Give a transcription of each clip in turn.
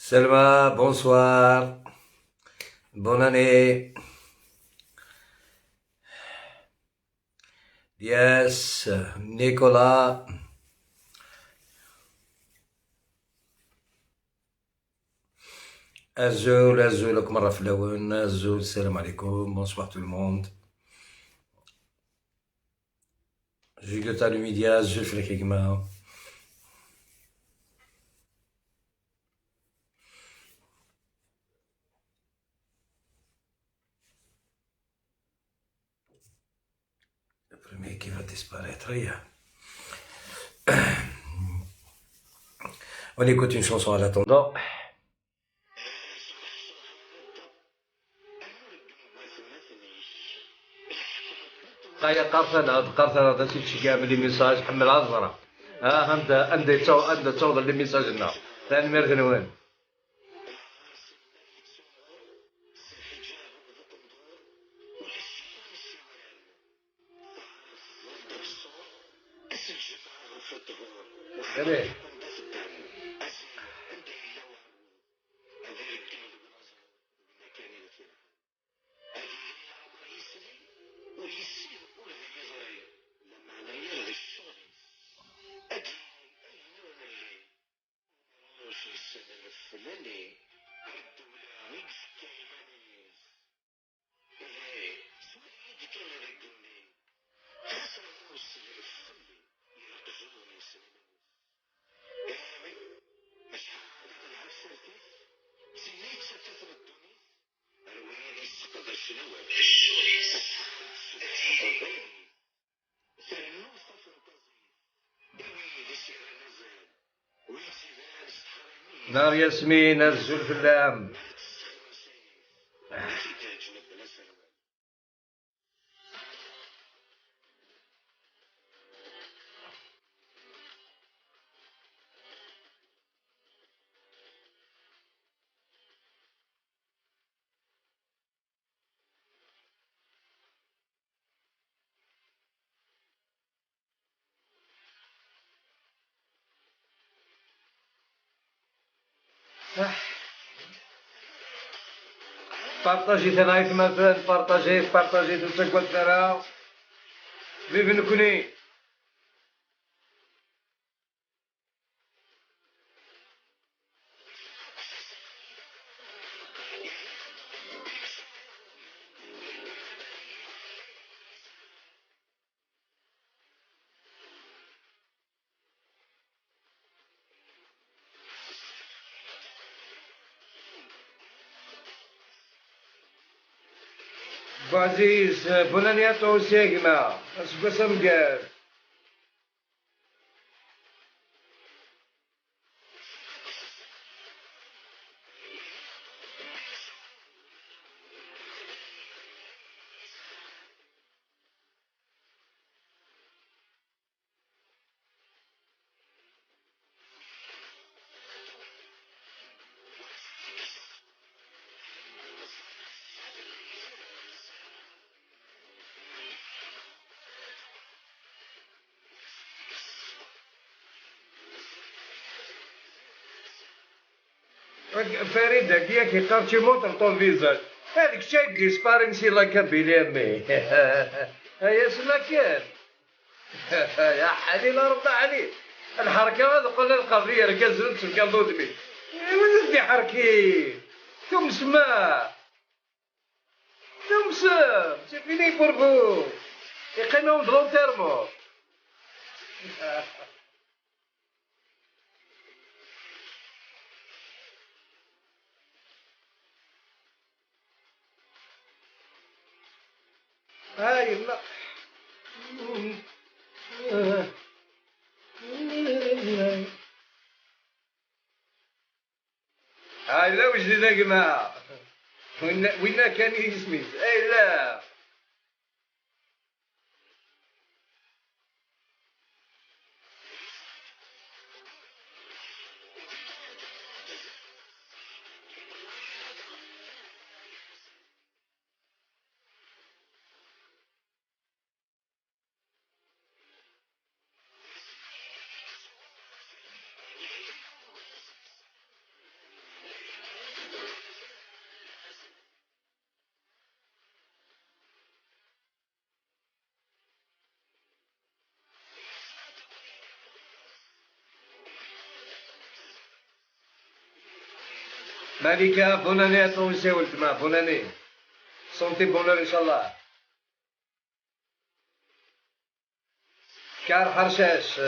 Selma, bonsoir. Bonne année. Yes, Nicolas. Azul, Azul, لك مرة في الأول. Azul, السلام عليكم. Bonsoir tout le monde. Jugota Lumidia, Azul في الحكمة. Le premier qui va disparaître, rien. On écoute une chanson en attendant. هيا قرصنة هذا شي كامل لي ميساج حمل عزرة. ها عند تصور لي ميساج لنا ثاني مرغن وين. نار ياسمين الزول في اللام. بارطاجي ثنايت مثلا بارطاجي تسكوت ترى فيف نكوني بعزيز بولانياتو سيغما اسبسم قال فريد كيا كيقار شي موطر طول فيزاج هذيك الشاي ديسباري نسي لا كابيلي امي هيا سما كان يا حليل ربي عليك الحركة هذا قلنا القضية ركز نفسك قال ضدمي وين بدي حركي ثم سما ثم سم شافيني بربو يقيمهم دلون تيرمو هاي لا هاي لا وجدي ذا جماعة وين كان يسمي اي لا مالكة بوناني التونسي ولتما بوناني. سونتي بونور ان شاء الله. كار حرشاش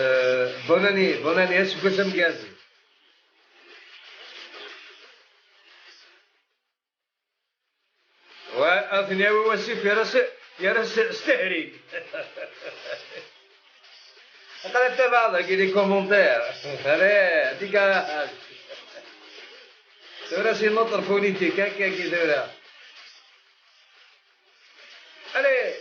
بوناني بوناني اسكو سمكازي. واثنياوي وسيف يا راس استهري. قرأت بعض كي لي كومونتير. لا ديكا ثورة سي نوتر بوليتيك هكا كي ثورة. الي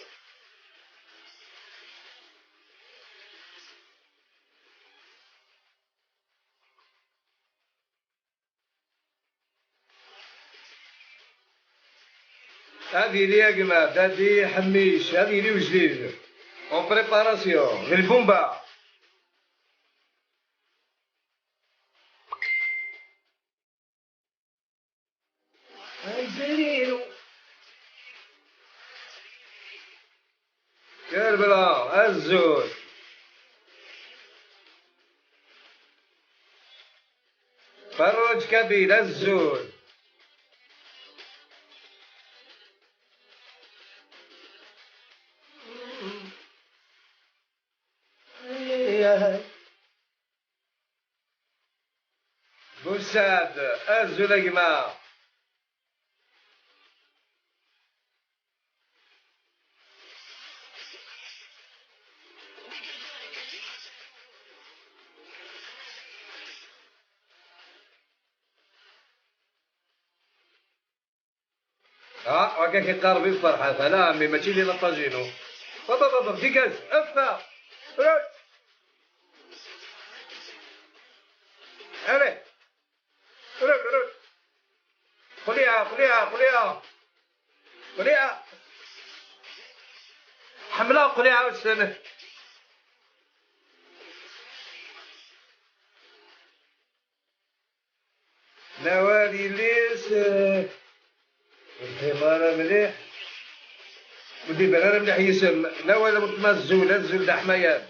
هذه لي يا جماعة هذه حميش هذه لي وجديد اون بريباراسيون للبومبا. الجليل كربلاء الزول فروج كبير الزول بوساد الزول يا جماعة. وكا كيقارب الفرحة فلا عمي ماشي لي لاباجينو. بابا بابا ديكاز افا روح عليه روح قليعة حملة قليعة والسنة. نوالي ليس الحمارة مليح ودي بنانا مليح يسم لا ولا متمزول الزول دا حمايان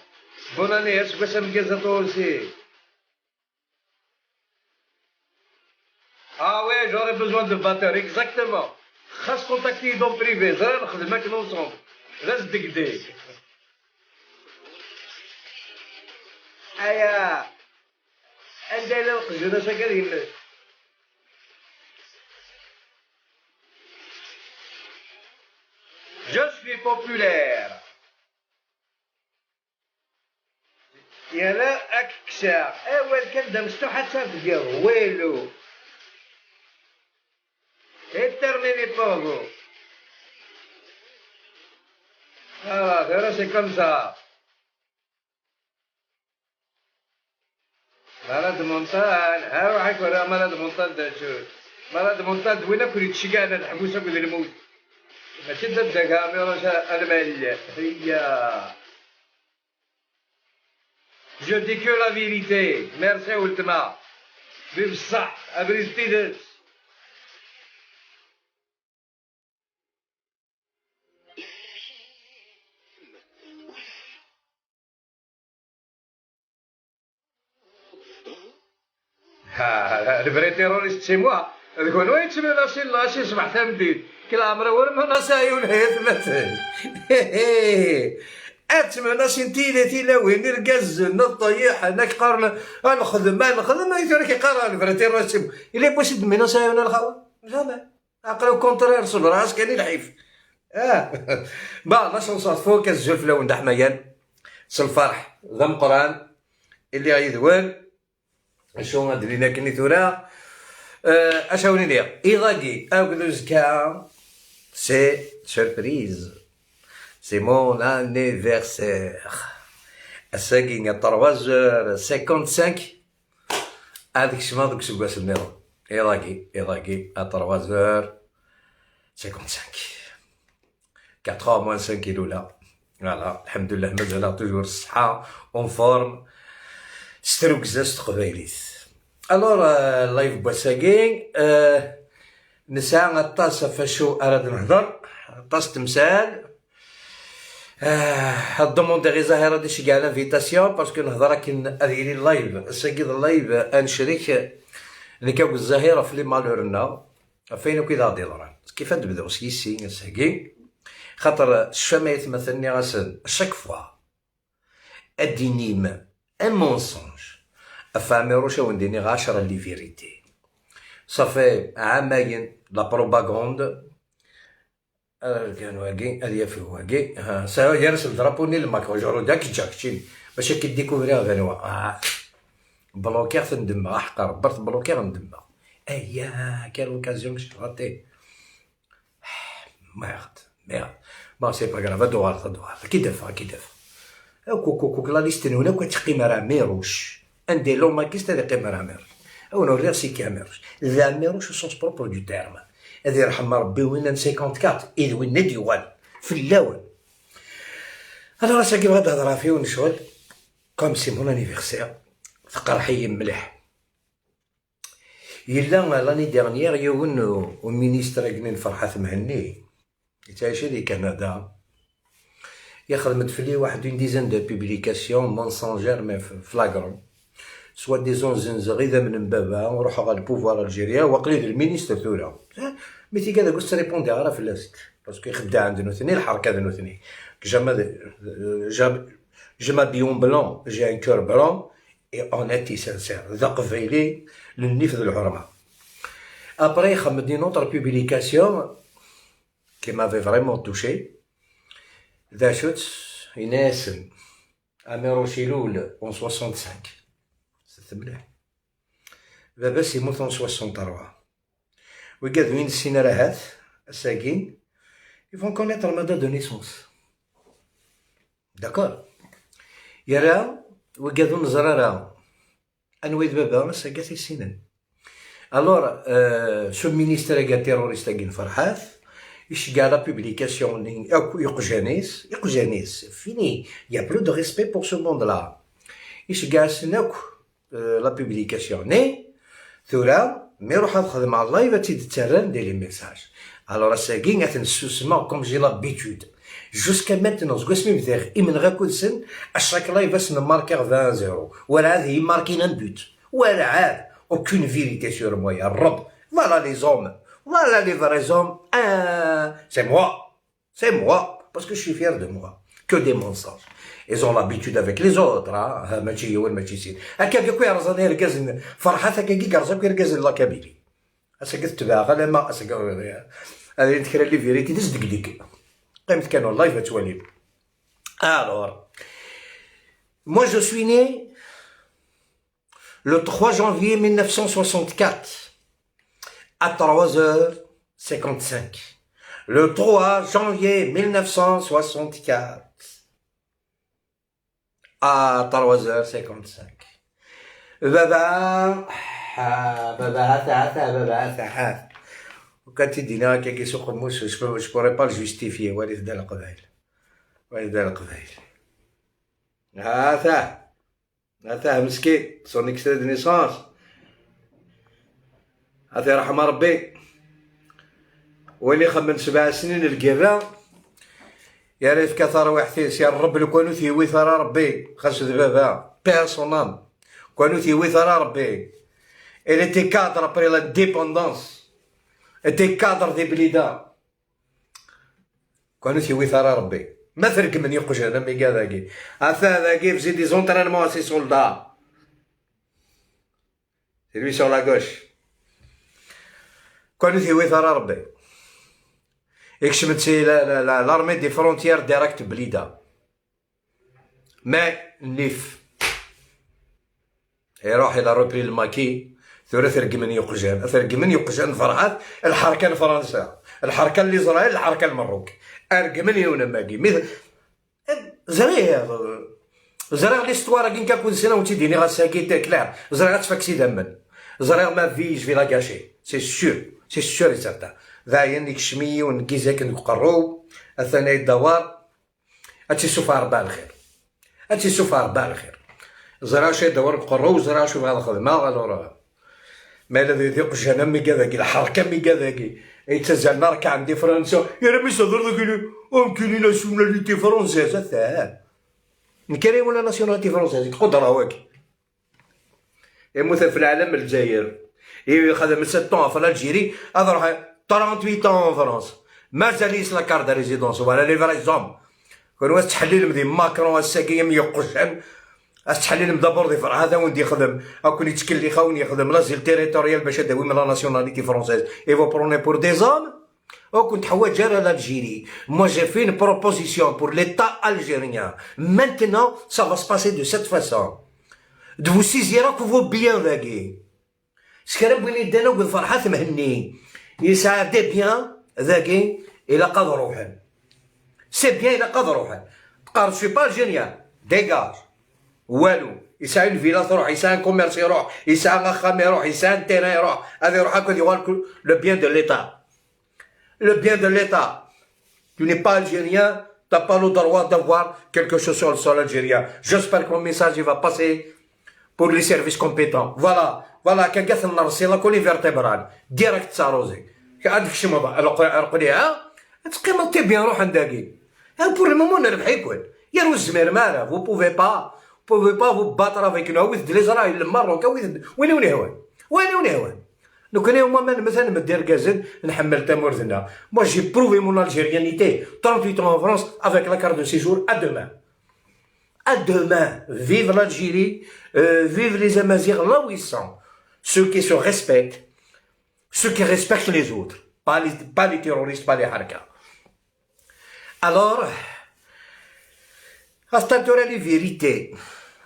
بوناني اسكو اسم كازا تونسي. وي جوري بوزوان دو باتور اكزاكتومون خاص كونتاكتي دون بريفي زرا نخدمك نونسومبل لا صدقدي. ايا عندها لا القجونة شكالين. Je suis populaire. يا لا أكشع أول كندا مفتوحة تفقر ويلو الترميني بوغو. خلاص سي كوم سا. مرض مونتان روحك ورا مرض مونتان دا شوف مرض مونتان وين كل تشقى أنا الحبوسة بدل الموت ماشي ضد كاميرا المال هي. جو دي كو لا فيريتي ميرسي ولتما بصح ابريد تيدس. الفري تيروريست سي موا يكون وين تسمى لاشي صباح ثمديد كل عمره ورمه نساي ونهيت مثل. اتمنى تيلا وين نرقز نطيح هناك قارن نخدم ما يثير كيقرا الفراتير راسم الا باش دمينا سايونا الخوا زعما عقلو كونترير صبر راس كاين الحيف. با باش نصادفو كالزول في لون حميان الفرح ذم قران اللي غيذوان شو درينا كني ثورا اشاوني ليا ايغاكي اوغلوزكا سي سوربريز سي مون انيفرسير الساكين 3h55 هذيك الشما دوك سكواس النيرو ايغاكي 3h55 4h moins 5 كيلو لا فوالا الحمد لله مازال توجور الصحة اون فورم ستروك زاز قبايليت. الور لايف بواساكين نساء غطاس فاشو اراد نهضر طاس تمثال الدوموندي غي زاهرة دي شي كاع لانفيتاسيون باسكو نهضر كي نديري اللايف ساكيد اللايف انشريك ذيك الظاهره في لي مالورنا فين كي غادي يضران كيف تبداو سيسي ساكي خاطر الشمايت مثلني غاسن شاك فوا ادينيم ان مونسونج افاميروش ونديني 10 لي فيريتي صافي عامين لا بروباغوند كان واقي هذه في واقي سا يرسل درابوني الماكرو جورو داك جاكشين باش كي ديكوفريها غير بلوكيغ تندم احقر برت بلوكيغ ندم ايا كان لوكازيون شراتي ميرد بون سي با غراف دوار كي دفع كوكو لا ليست هنا كتقيم راه ميروش عندي لو ماكيست هذا قيم راه ميروش او نوريغ سي كي ميروش ذا ميروش سونس بروبر دو تيرم هذه يرحم ربي وين 54 إذ وين ديوان في اللون انا راه كيف غادا هضره فيه ونشغل كوم سي مون انيفرسير تقرحي مليح يلا لاني ديرنيير يون والمينيستر كنين فرحات مهني يتعيشي لي كندا يخدمت فلي واحد اون ديزان دو بوبليكاسيون مونسونجير مي فلاغرون سوا ديزون زنزغي من بابا ونروحو غا البوفوار الجيريا وقليل المينيستر ثورا ميتي كذا قلت ريبوندي غير في لاست باسكو يخدع عندنا ثاني الحركه عندنا ثاني je m'habille en blanc, j'ai un cœur blanc et honnête et sincère. ذا قفيلي للنفذ الحرمه. Après خمدني une autre publication qui m'avait vraiment touché. ذا شوت يناسن اميرو شيلول en 65. C'est مليح. باباس يموت en 63. وكادوين السينارات الساكين ils vont connaître ma date de naissance. D'accord. يرى وكادو نزرارا انويد بابا ساكات السنان الور شو المينيستر كاع تيروريست كاين فرحات ايش كاع لا بوبليكاسيون يقجانيس فيني يا بلو دو ريسبي بور سو موند لا ايش كاع سناك لا بوبليكاسيون ني ثورا مي روح تخدم مع اللايف تيتران دير لي ميساج الور ساكين غاتنسوسما كوم جي لابيتود جوسكا مانتنون سكواسمي مثيغ إمن غا كل سن أشاك لايف اسم ماركيغ 20-0 ولا عاد هي ماركين ان بوت ولا عاد اوكون فيريتي سور موا يا الرب فوالا لي زوم فوالا لي فري زوم سي موا باسكو شي فير دو موا كو دي مونساج ils ont l'habitude avec les autres ماشي يوان ماشي سين هكا كي يرزان يركز فرحات هكا كي يرزان يركز لا كابيلي اسا كتبع غير ما اسا هذه تكرا لي فيريتي تزدقديك قيمت كانوا اللايف توالي. Alors, moi je suis né le 3 janvier 1964 à 3h55. Le 3 janvier 1964 à 3h55. بابا وكان تيدينا هكا كيسوق الموس جو بوري با جوستيفيي والد دار القبايل هاثاه مسكين سون اكستري دو نيسونس هاثا يرحم ربي ويلي خمن 7 سنين الكرا يا ريت كثر وحثيس يا رب لو كانوا ثيوي ثرى ربي خاص بابا بيرسونال كانوا ثيوي ثرى ربي il était cadre après la dépendance était cadre دي بليده كانوا ثيوي ثرى ربي ما فرق من يقش هذا مي كاع ذاكي هذا ذاكي في دي زونطرينمون سي سولدا سي لوي سور لا غوش كانوا ثيوي ثرى ربي يكشمت سي لارمي دي فرونتيير ديريكت بليده ما نيف يروح الى روبري الماكي ثورة ثرقمن يقجان فرحات الحركة فرنسا الحركة الإسرائيل الحركة المروك أرقمن يونا ماكي مثل زريغ ليستوار كين كاكون سنة و تيديني غاساكي تاكلار زريغ تفاكسي دمن زريغ ما فيش في لاكاشي سي سور يسرتا ذاين يكشمي ونكيزاك نقرو الثاني الدوار هاتي سوفا ربع الخير زريغ شي دوار نقرو زريغ شوف هاد الخدمة غالورا ما الذي يذيق جهنم مي كذاكي الحركه مي كذاكي يتزعلنا راك عندي فرنسا يا ربي صدر ذاك يمكن ناسيوناليتي فرونسيز ثاه نكري ولا ناسيوناليتي فرونسيز تقدر هواك يموت في العالم الجزائر يخدم 7 ans في الجيري، هذا روح 38 ans en France، مازال يسلا كارت ريزيدونس. فوالا لي فراي زوم. كون واش تحليل مدي ماكرون الساكيه ميقشن، اش تحليل دابور دي فرع هذا وين يخدم هاكون يتكلي خاون يخدم لازيل تيريتوريال باش يداوي من لا ناسيوناليتي فرونسيز اي فو بروني بور دي زوم. وكنت حوايج جارة l'Algérie. Moi j'ai fait une proposition pour l'État algérien. Maintenant ça va se passer de cette façon. De vous saisir que vous bien ذاكي. سكرب وين يدانا وقول فرحات مهني. يسعى دي بيان ذاكي إلى قاد روحه. سي بيان إلى قاد روحه. تقار سي با الجيريان ديجاج. والو. يسعى الفيلا تروح، يسعى ان كوميرس يروح، يسعى ان خام يروح، يسعى ان تيران يروح، هذا يروح هكا يقول لو بيان دو ليتا. Le bien de l'État. Tu n'es pas algérien, tu n'as pas le droit d'avoir quelque chose sur le sol algérien. J'espère que mon message va passer pour les services compétents. Voilà, voilà, كاكاث النرسي لا كولي فيرتيبرال ديريكت تساروزي. هذيك الشيء موضوع القليعة تقيم تي بيان روح عنداكي. بور المومون نربح يكون. يا الزمير مالا, vous pouvez pas vous battre avec nous with l'Israël, le Maroc, وين هوان. وين هوان. Donc moi مثلا مدير كازن نحمل تامورثنا. Moi j'ai prouvé mon algérianité 38 ans en France avec la carte de séjour. À demain. À demain. Vive l'Algérie, vive les Amazirs là où ils sont. Ceux qui se respectent, ceux qui respectent les autres, pas les terroristes, pas les harkas. Alors, أستنتور لي فيريتي.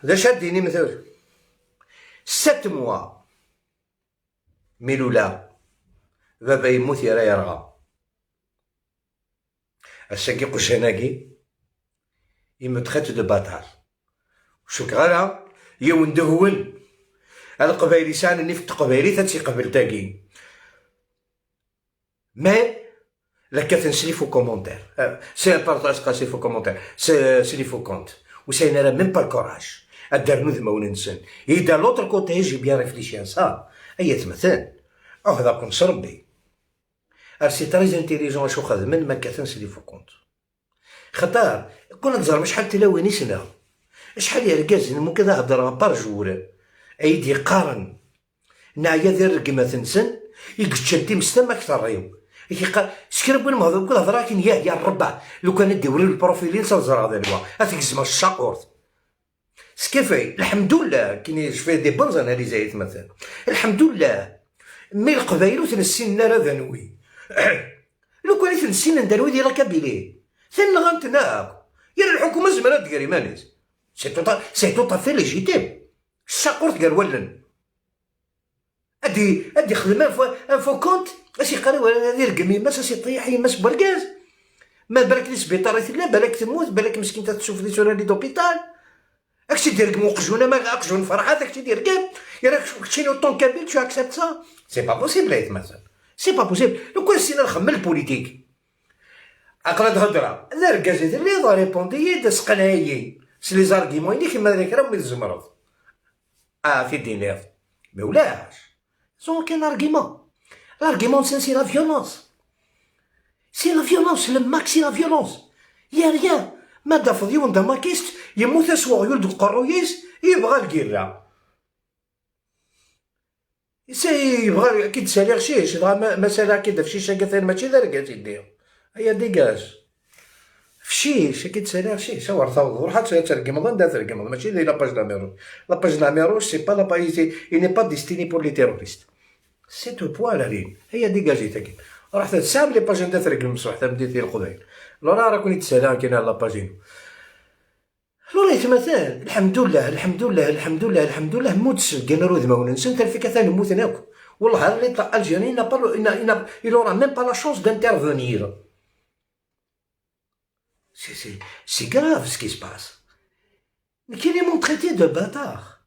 ذا شاديني مثلا 7 mois. ميلولا بابا يموت يرى يرغى. الساكي قشاناكي يموت خات دو باتار. شوك غالا يوم دهون القبايلي سان نفت قبايلي تاتسي قبلتاكي. مي لكا تنسلي فو كومونتير. سي بارطاج قاسي فو كومونتير. سلي فو كونت. وساين راه ميم با الكوراج. الدار نذمة وننسن. إذا لوتر كوتي يجي بيان ريفليشي سا. أي تمثل. هذا كون شربي. سي تريز انتيليجون شو خدمن ما كتنسلي فو كونت. خطار كون تزرم شحال تلاويني سنة. شحال يا ركاز ممكن هضر بارجور. أيدي قارن. نعيا ذي الرقمة تنسن يقتشدي مستمع أكثر ريو. سكرب وين ما هذا كل هضره كاين يا الربع لو كان ديوري البروفيلين صار هذا الوا هتكزم الشاقورت سكيفي الحمد لله كاين شفيه دي بونز اناليزايت مثلا الحمد لله مي القبايل وتنسينا راه ذنوي لو كان تنسينا نديرو ديال كابيلي ثن غنتنا يا الحكومه زعما ديري مانيس سي تو طافي ليجيتيم الشاقورت قال ولن ادي خدمه فو كونت اش يقراو هذه القميمه سي طيح يمس بالغاز ما بالك لي سبيطاريت لا بالك تموت بالك مسكين تشوف لي سورا لي دوبيتال اكشي دير موقجونه ما اكشون فرحات اكشي دير كاب يا راك شي لو طون كابيل تو اكسبت سا سي با بوسيبل ايت مثلا سي با بوسيبل لو كان سينا نخمم البوليتيك عقلت هضره لا ركاز اللي ضا ريبوندي دسقنايي سي لي زارغيمون اللي كيما ذاك راه من الزمرد في الدينار ما ولاش سون كاين ارغيمون. L'argument, c'est la violence. C'est la violence, le max, c'est la violence. Il n'y a rien. ما دافض يوم دا ماكيست يموت اسوغ يولد القرويس يبغى الكيرا. يبغى كي تسالي غشيش مسألة كي في شيشة كثير ماشي ذلك يدير. هيا ديكاج. فشيش كي تسالي غشيش هو رثاوض روح ترقم مضان دا ترقم ماشي لا باج ناميرو. لا باج ناميرو سي با لا باج il n'est pas destiné pour les terroristes. سي تو بوا لا لين هي ديكاجي تاكي راح تسام لي باجين تاع ترقل مصلح تاع مدينة القبائل لورا راه كوني تسالها كاين لا باجين لورا يتمثل الحمد لله الحمد لله الحمد لله الحمد لله موتش كاين رود ما وننسى تال في كثان نموت ناكل والله هذا ليطلع الجيري n'a pas il aura même pas la chance d'intervenir c'est grave ce qui se passe mais quel est mon traité de bâtard.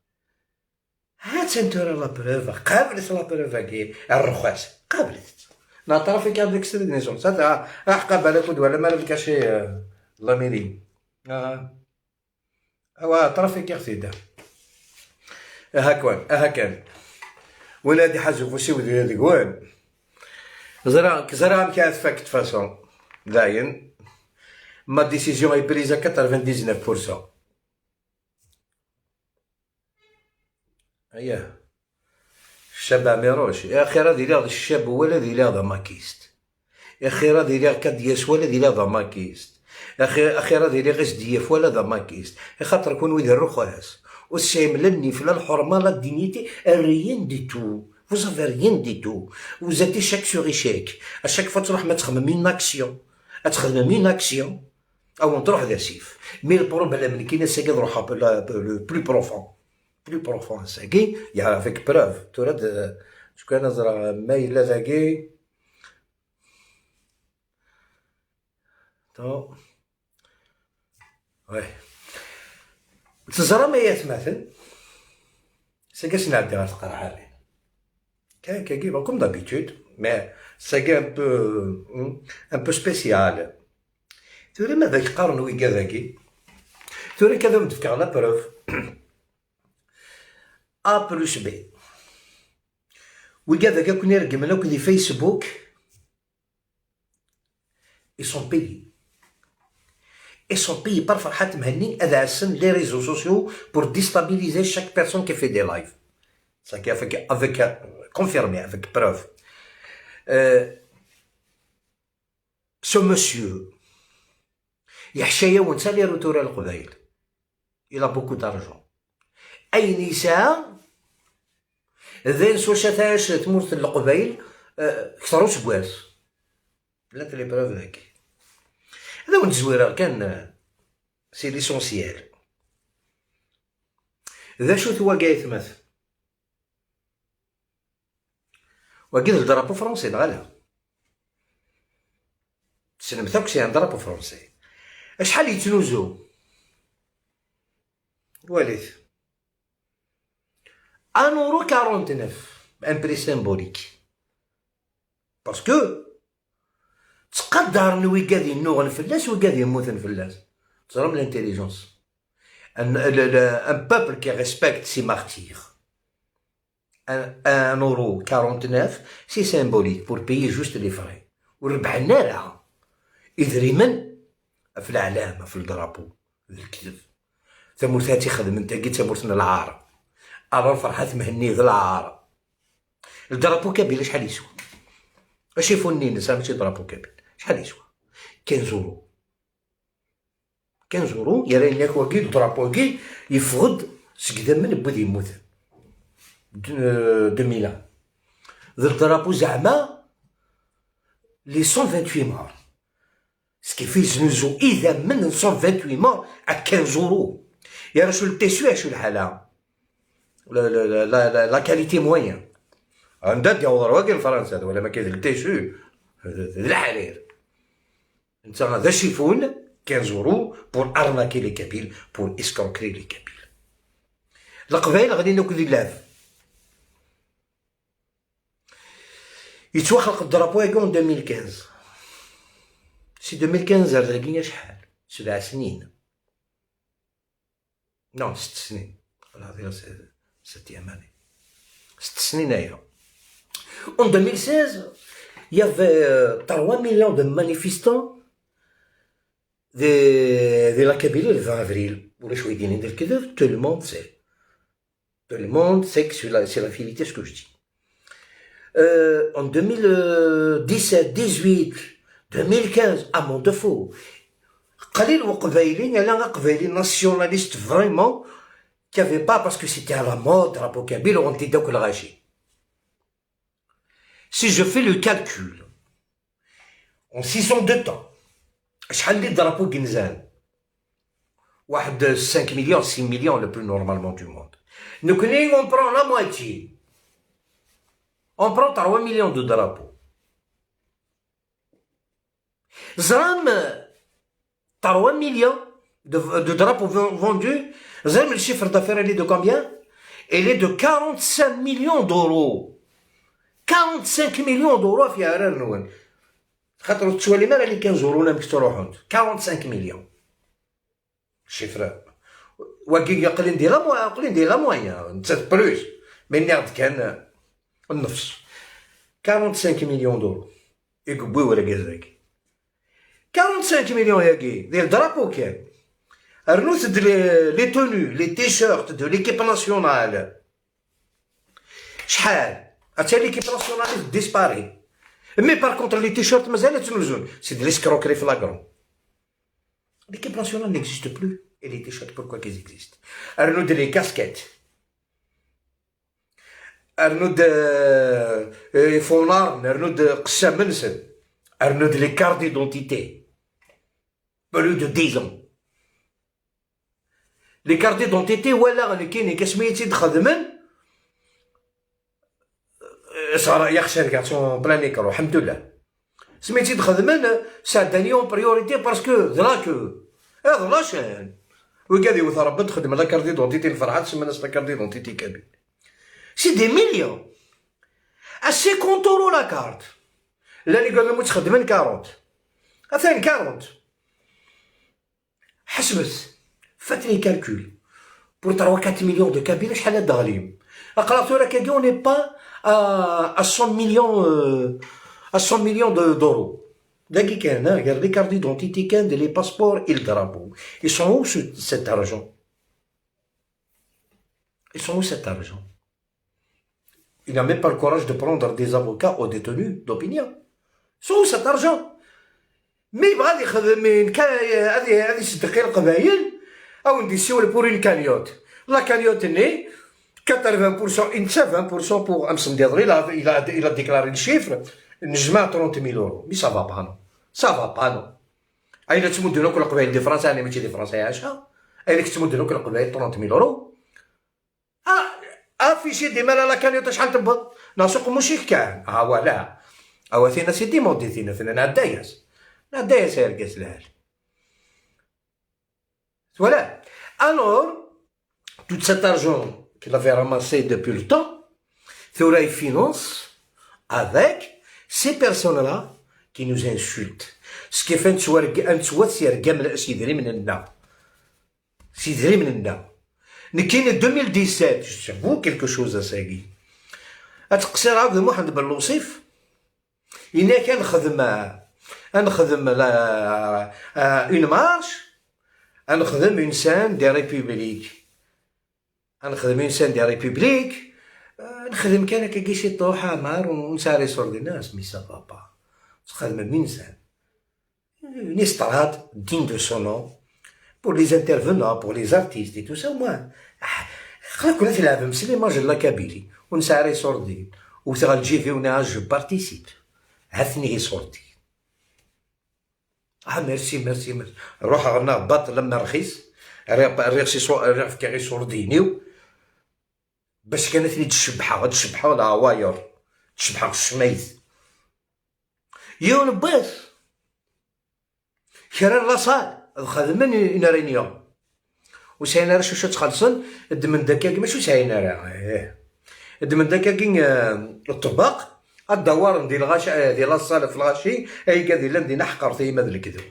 هات انت لا بروف قابلت لا بروف كي الرخاص قابلت نعترف فيك هذيك السيدنيزون صافي حقا بالك ولا ما لكاشي الله ميري اوا اعترف فيك خسيده هاكان ولا دي حاجه فوسي ودي هذيك وين زرا كانت فاكت فاسون داين ما ديسيزيون اي بريزا 99%. اييه الشاب عميروش يا اخي راه ديال الشاب هو لا ديال هذا ماكيست يا اخي راه ديال كادياس ولا ديال هذا ماكيست يا اخي راه ديال غيس دياف ولا هذا ماكيست خاطر كون ويدير الرخاص والشيم لا النيف لا الحرمه لا الدينيتي ريان دي تو vous avez rien du tout vous êtes échec sur échec à chaque fois تروح ما تخمم une action تخدم une action او تروح ذا سيف مي البروبليم اللي كاين ساكي نروح لو بلو بروفون ساكي يا افيك بروف تراد شكون نظرة مايل ذاكي تو وي تزرى ما يتمثل ساكي سنعدي غير تقرا عليه كان كي كوم دابيتود مي ساكي ان بو سبيسيال توري ماذا يقارن ويكا ذاكي توري كذا متفكر على بروف A plus B ويكا ذاكا كون يرقم لو كدي فيسبوك ils sont payés par فرحات مهني هذا عسن لي ريزو سوسيو pour déstabiliser chaque personne qui fait des lives ça qui avec confirmé avec preuve ce monsieur يحشى ونسى لي روتور القبايل il a beaucoup d'argent أي نساء ذين سو شاتاش تمورت القبايل كثروا سكواس بلات لي بروف ذاك هذا وين الزويرة كان سي ليسونسيال ذا شو ثوا كاع يتمثل وكيد الدرابو فرونسي نغالا سلمتك سي ان درابو فرونسي شحال يتنوزو وليث 1,49 ان بري سيمبوليك باسكو تقدر نوي قاعد ينوغ الفلاس وقاعد يموت الفلاس تزرم الانتيليجونس ان بوبل كي ريسبكت سي مارتير 1,49 سي سيمبوليك بور بيي جوست لي فري وربحنا لها يدري من في العلامة في الدرابو الكذب ثمورتاتي خدمت كي ثمورتنا العار أرى فرحات مهني ذا العار الدرابو كابيل شحال يسوى اش يفوني نسا ماشي درابو كابيل شحال يسوى 15 €15 يا راني ياك واكي الدرابو كي يفقد سكدا من بودي يموت 2000 ذا الدرابو زعما لي 128 مار سكي في زنوزو إذا من 128 مار à 15 €. يا راه شو التيسيو شو الحالة لا كاليتي موين عندها ديال رواقي فرنسا ولا ما كاين التيسيو الحرير انت هذا شيفون 15 € بور ارناكي لي كابيل بور اسكروكري لي كابيل القبايل غادي ناكل اللاف يتوخلق الدرابو يكون 2015 سي 2015 راه شحال 7 سنين نو 6 سنين هذه 6 أيام 6 سنين هي en 2016 il y avait 3 millions de manifestants de la Kabylie le 20 avril ولا شويه ديالين ديال الكذب tout le monde sait que c'est la vérité ce que je dis en 2017 18 2015 à mon défaut قليل وقبايلين يلا قبايلين ناسيوناليست فريمون qui avait pas parce que c'était à la mode drapeau kabyle on était donc le régime. Si je fais le calcul en 6 ans de temps شحال لي drapeau كنزان واحد 5 millions 6 millions le plus normalement du monde nous on prend la moitié on prend 3 millions de drapeaux زرام 3 millions de drapeaux vendus زرام le chiffre d'affaires il est de combien il est de 45 millions d'euros 45 millions d'euros في عرار نون خاطر تسوالي مال اللي 15 € ولا مكس تروحوا 45 مليون شيفر واكي قليل ندير لا موين نتا بلوس مي ناخد كان النفس 45 مليون دولار يقبوي ولا كازاكي 45 مليون ياكي ديال درابو كان رنوت لي تونو لي تيشيرت دو ليكيب ناسيونال شحال هاتي ليكيب ناسيوناليست ديسباري. مي بار كونتر لي تيشيرت مازال تنوزون، سي دي ليسكروكري فلاغرون. ليكيب ناسيونال نيكزيست بلو، اي لي تيشيرت بوركوا كيز اكزيست. رنود لي كاسكيت، رنود فونار، رنود قسام منسن، رنود لي كارت ديدونتيتي بلو دو 10 ans. لي كارت ديدونتيتي ولا اللي كاينين كسميتي تخدمن صار يخشى الكارتون بلا ميكرو الحمد لله. سميتي تخدمن سا داني اون بريوريتي باسكو دراك هذا لاشين وقاعد يوث ربي تخدم لا كارت ديدونتيتي الفرحات تسمى ناس لا كارت ديدونتيتي كامل. سي دي مليون ا 50 اورو لا كارت. لا اللي قال لهم تخدمن 40 اثان 40 حسبت فاتني كالكول بور 3 4 مليون دو كابينه شحال هاد غاليين. قراتو راه كاكي اوني با ا 100 مليون ا 100 مليون دورو. داكي كان قال لي كارت ديدونتيتي كان دي لي باسبور il درابو. Ils sont où cet argent? Ils sont où cet argent? Il n'a même pas le courage de prendre des avocats aux détenus d'opinion. Ils sont où cet argent? مي يبغى يخدم هذه يصدق القبايل او نديسيو بور اون كانيوت. لا كانيوت ني 80% انت 20% بور امس ندير الى ديكلاري الشيفر نجمع 30000 اورو. مي سافا با نو سافا با نو. اين تمدوا لك القبائل دي فرنسا انا ماشي دي فرنسا عاشها اين تمدوا لك القبائل 30000 اورو. افيشي ديما لا كانيوت شحال تنبض ناسوق ماشي كان ولا ثينا سيدي مودي ثينا نعداياس نعداياس يرقص الهال. Voilà. Alors, tout cet argent qu'il avait ramassé depuis le temps, il finance avec ces personnes-là qui nous insultent. Ce qui fait un سير قامل سيدري من النا. سيدري من النا. نكين 2017 جابو quelque chose اساكي. اتقصير عبد محمد بن لوصيف. إنا كان نخدم لا اون مارش. نخدم اون سان دي ريبوبليك. نخدم اون سان دي ريبوبليك. نخدم كان كي شي طوحة مار ونساري صور دي الناس مي سافا با. تخدم من سان. Une estrade digne de son nom pour les intervenants, pour les artistes et tout ça. Moi, كنا تلعب مسلي ما جلا كابيلي ونساري صوردين وتغال جي في وناس جو بارتيسيب هثني صورتي. ميرسي نروح غنا باط لما رخيص ريغ كاغي صوردينيو باش كانت لي تشبحه ولا واير تشبحه الشميث يون باس كرا لاصال خدمن اون رينيون وساينا راه شو تخلصن الدمن دكاكي ماشي ساينا راه الدمن دكاكي الطباق الدوار ندير الغاشي ديال لاصال في الغاشي اي كادي لا ندير نحقر في مد الكذب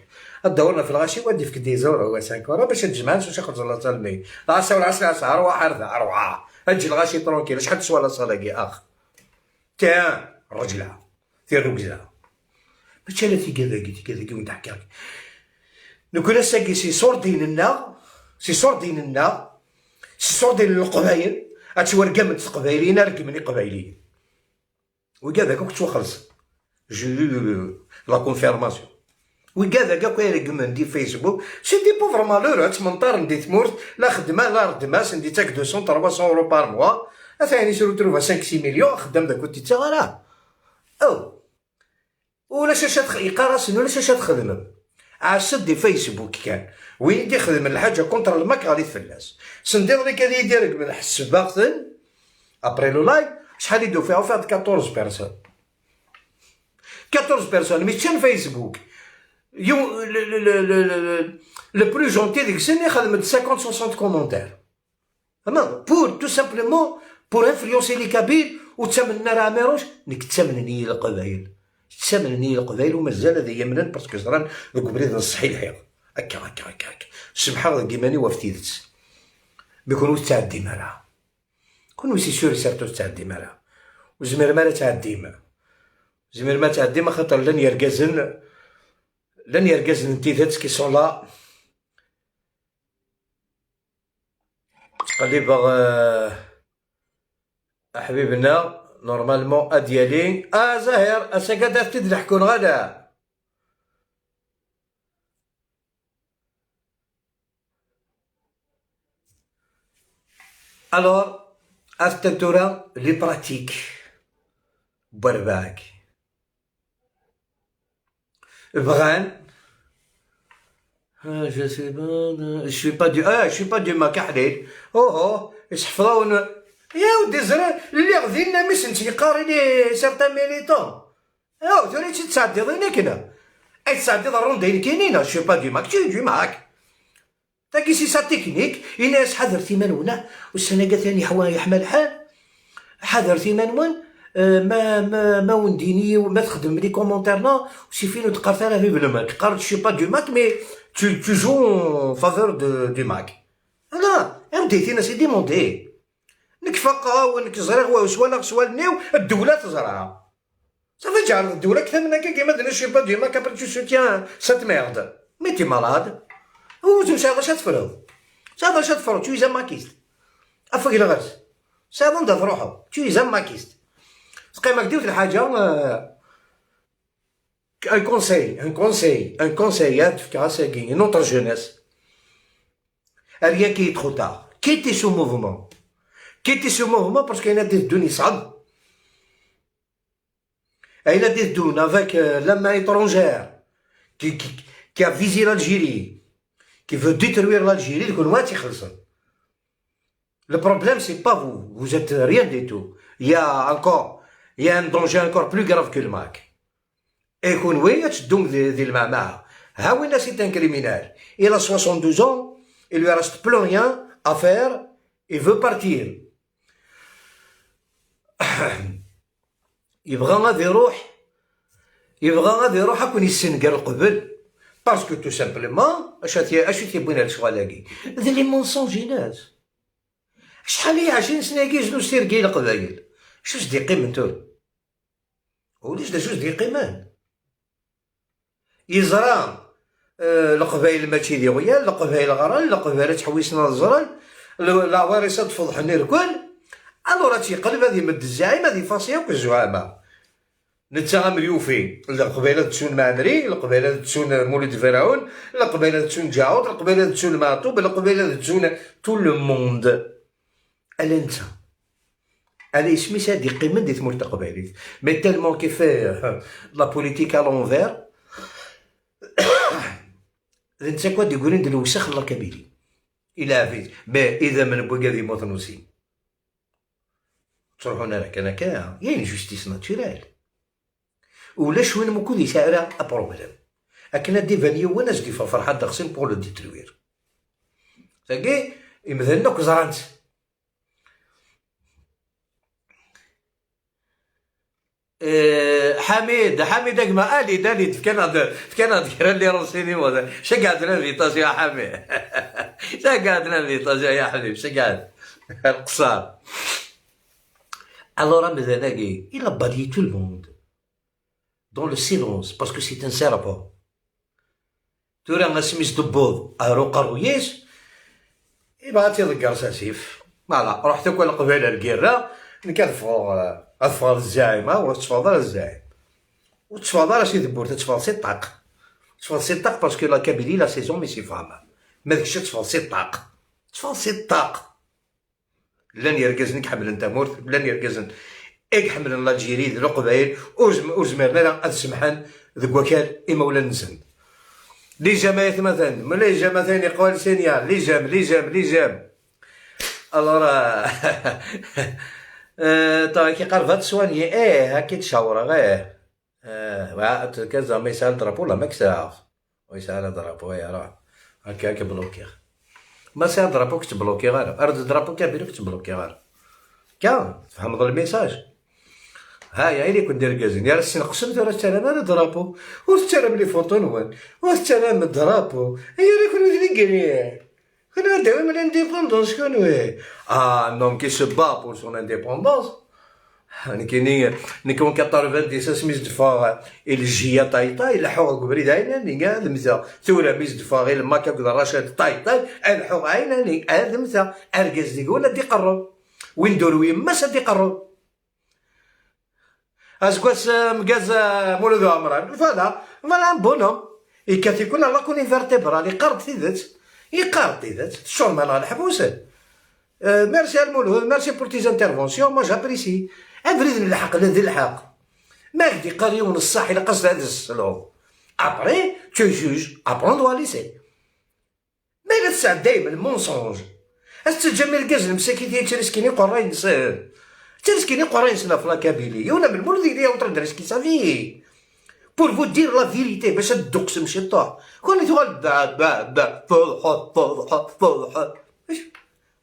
الدورنا في الغاشي ودي في كدي زور هو 5 اورو باش تجمع شو شي خرج لاصال مي العصا والعصا اسعار واحد روعه اجي الغاشي طرونكيل شحال تسوى لاصال كي اخ تاع الرجله في الركزه ماشي لا في كذا وانت حكاك نقول ساكي سي صور ديننا سي صور ديننا سي صور ديال القبايل هادشي ورقه من القبايلين رقمني قبايليين وكذا كنت خلص جو لا كونفيرماسيون وكذا كاع يرقم ندي فيسبوك سي دي بوفر مالور 18 ندي ثمورت لا خدمه لا ردماس ندي تاك 200 300 اورو بار موا ثاني سيرو تروفا 5 6 مليون خدام داك كنت تغرا او ولا شاشات يقراسن ولا شاشات خدمه عسد دي فيسبوك كان وين يدي يخدم الحاجه كونتر الماك غادي تفلاس سندير لك هذه يديرك من حسباغتن ابري لو لايف شحال يدو فيها 14 بيرسون 14 بيرسون مي تشان فيسبوك يوم لو بلو جونتي ديك السنه خدمت 50 60 كومونتير اما بور تو سامبلومون بور انفلونسي لي كابيل وتسمن راه ميروش نك تسمنني القبايل تسمنني القبايل ومازال هذا يمنن باسكو زران دوك بريد نصحي الحيط هكا سبحان كيماني وفتيدت بيكونوا تعدي مرا كونوا سي سور سيرتو تعدي مرا وزمير ما تعدي ما زمير ما تعدي ما خاطر لن يركزن انتيذات كي سون لا تقلب حبيبنا نورمالمون اديالي زاهر اسا تضحكون غدا. الوغ استنتورا لي براتيك برباك بغان جو سي با شوي با دو شوي با دو ماك حليل اوه يحفظون يا ودي زرا اللي غدينا مسنتي قاري لي سيغتان ميليتون تولي تساعدي ضينا كنا اي تساعدي ضرون داين كاينين شوي با دو ماك تجي معاك تاكي سي سا تكنيك الناس حذر ثمانونا والسنة ثاني حوا يحمل الحال حذر ثمانون ما ونديني وما تخدم لي كومونتيرنا وسيفينو تقرا في بالماك قرت شي با دو ماك مي tu joues en faveur du Mac. لا بديتينا سيدي مونتي نكفقها ونك زريغ سوا النيو الدولة تزرعها صافي جعل الدولة كثر من هكا كيما درنا شي با دو ماك ابري تو سوتيان سات ميرد مي تي مالاد و ساعة باش تفرض ساعة باش تفرض tu es un maquiste افك الغرس ساعة نضاف روحو tu es un maquiste تقيمك دير الحاجة un conseil à notre jeunesse. Rien qui est trop tard. Quittez ce mouvement. Quittez ce mouvement parce qu'il y a des dons صعب. Il y a des dons avec la main étrangère qui a visé l'Algérie, qui veut détruire l'Algérie. Le problème c'est pas vous. Vous êtes rien du tout. Il y a un danger encore plus grave que le Mac. يكون وين تشدو ذي المعمعة ها وين سي ان كريمينال il a 62 ans il lui reste plus rien à faire il veut partir يبغى غادي يروح هاكون يسنقر قبل باسكو تو سامبلومون اش تيبغينا هاد الشغلاكي ذي لي مونسونجينات شحال هي 20 سنه كيجلو سيركي القبايل شوش دي قيمتو وليش دا جوج دي قيمان يزرى القبايل ماشي ديويا القبايل غرال القبايل تحويسنا الزرال العواريس تفضحني الكل الورا تيقلب هادي مد الزعيم هادي فاصيه وكالزعامه نتا مليوفين القبيله تسون معنري القبيله تسون مولد فرعون القبيله تسون جاوط القبيله تسون معطوب القبيله تسون تو لو موند الا انت انا اسمي هادي قيمه دي تمور القبايلات مي تالمون كيف لا بوليتيك ا لونفير انت كوا يقولون ندير وسخ الله كبيري الى عفيت اذا من بوكادي موطنوسي تروحون راك انا كاع يعني جوستيس ناتورال ولاش وين مكون يسعر ابروبليم اكنا دي فاليو وناس دي فرحات داخسين بور لو ديتروير تاكي مثلا دوك زرانت حميد اكما الي دالي كان كيرا لي روسيني مودا شقعدنا فيطاج يا حميد شقعدنا فيطاج يا حبيب شقعد القصار alors مثلا كي il a balayé tout le monde dans le silence parce que c'est un serpent تورا ما سميس دبوض اروق روياس يبغى تيضقر ساسيف فوالا رحت كل قبيله الكيرا نكذفوا اطفال الزعيمه وتفاضل الزعيم وتفاضل اش يدبر تتفاضل سي طاق تفاضل سي طاق باسكو لا كابيلي لا سيزون مي سي فاما ما داكشي تفاضل سي طاق تفاضل سي طاق لن يركزنك حمل انت مورت لن يركزن اك حمل الجيري ذو قبايل وزمرنا لا اسمحان ذوك وكال اما ولا نزن لي جماعات مثلا ملي جا مثلا يقول سينيال لي جام الورا طبعا كي قربت سواني هاكي تشاور كذا ما يسال ضربو لا ماك ساعه ويسال ضربو يا راه هكا بلوكي ما سال ضربو كنت بلوكي غير ارد ضربو كبير كنت بلوكي غير كان فهم الميساج هاي اللي كنت داير كازين يا راسي نقسم راه السلام انا ضربو والسلام لي فوطون والسلام ضربو هي اللي كنا ندير كنا نداوي من الانديبوندونس شكون نوم كي سو با بور سون انديبوندونس نكون كطرف دي سميز دفا الجيه طايطاي الحوغ قبري داينا هذا مثلا ثوره ميز دفا غير ما كبد رشاد طايطاي الحوغ عينا هذا مثلا اركز دي ولا دي قرب وين دور وين ما سدي قرب اسكواس مكاز مولود عمران فوالا فوالا بونوم يكاد يكون لا كوني فيرتيبرال يقارد تيدت يقارد تيدت شغل مالها الحبوس. ميرسي المولود ميرسي بور تي انترفونسيون مو جابريسي افريد الحق الذي الحق ما يدي قريون الصح الى قصد هذا السلوك ابري تو جوج ابروندو ليسي ما الا تسعى دايما المونسونج استجمع الكاز مساكين ديال ترسكيني قراي نسان ترسكيني قراي نسنا في لاكابيلي ولا من المولود ديالي وطرد راسكي صافي بور فو دير لا فيريتي باش تدوق سمشي طاح كون تقول با فضح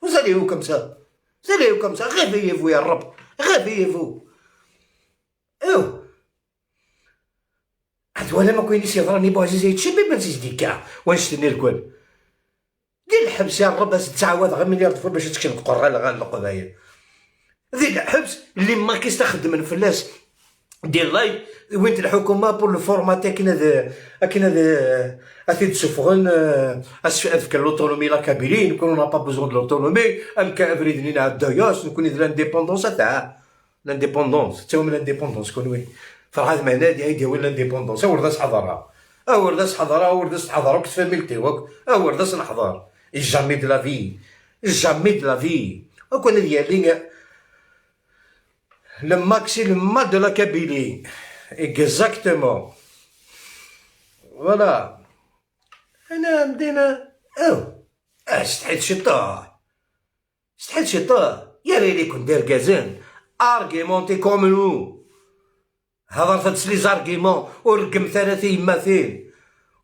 Vous allez où comme ça? Vous allez où comme ça? Réveillez-vous يا الرب réveillez-vous. عاد ولا ما كاينش يهضرني بوعزيز يتشبي ما تزيدي كاع واش تني الكل دير الحبس يا الرب تعاود غير مليار دفور باش تكشف تقرا غير القضايا دير الحبس اللي ما كاينش تخدم من فلاس دير لايف وين الحكومه بور لو فورماتي كاين اثيد سفغن اسف لوتونومي لا كابيلين نكونو نا با بوزون دو لوتونومي ام كافريد لينا الداياس نكون لانديبوندونس تاع لانديبوندونس تا من لانديبوندونس كون وين فرحات معنا ديال لانديبوندونس ورد حضرها ورد حضرها ورد حضرها كتف فاميلتي ورد نحضر جامي دو لا في جامي دو لا في وكون ديالي le maximum de la Kabylie. Exactement. Voilà. أنا مدينة استحيت شطاح استحيت شطاح يا ريلي كون داير كازان ارغيمونتي كومونو هضرت لي زارغيمون ورقم ثلاثة يماثيل